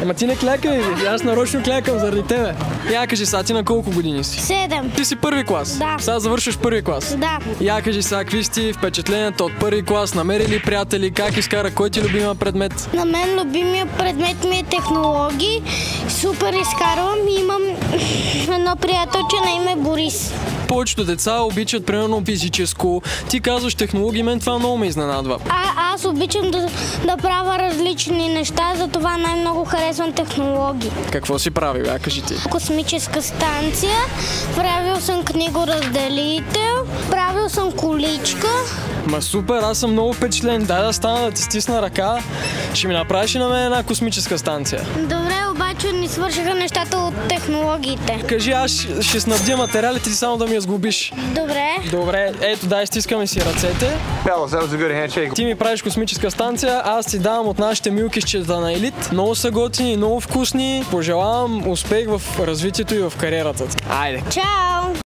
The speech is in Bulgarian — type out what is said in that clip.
Ама ти не клякай, аз нарочно клякам заради тебе. Я кажи сега, ти на колко години си? 7. Ти си първи клас? Да. Сега завършваш първи клас? Да. Я кажи сега, какви си впечатленията от първи клас? Намери ли приятели? Как изкара? Кой ти любима предмет? На мен любимия предмет ми е технологии. Супер изкарвам и имам едно приятелче на име Борис. Повечето деца обичат примерно физическо. Ти казваш технологии, мен това много ме изненадва. Аз обичам да правя различни неща, затова най-много харесвам технологии. Какво си правил? Я кажи ти. Космическа станция, правил съм книгоразделител, правил съм количка. Ма супер, аз съм много впечатлен. Дай да стана да ти стисна ръка. Ще ми направиш и на мен една космическа станция. Добре, обаче ни свършиха нещата от технологиите. Кажи, аз ще снабдя материалите, ти само да ми я сглобиш. Добре. Добре, ето дай, стискаме си ръцете. Ти ми правиш космическа станция, аз ти давам от нашите милкищета на Елит. Много са готини и много вкусни. Пожелавам успех в развитието и в кариерата ти. Айде! Чао!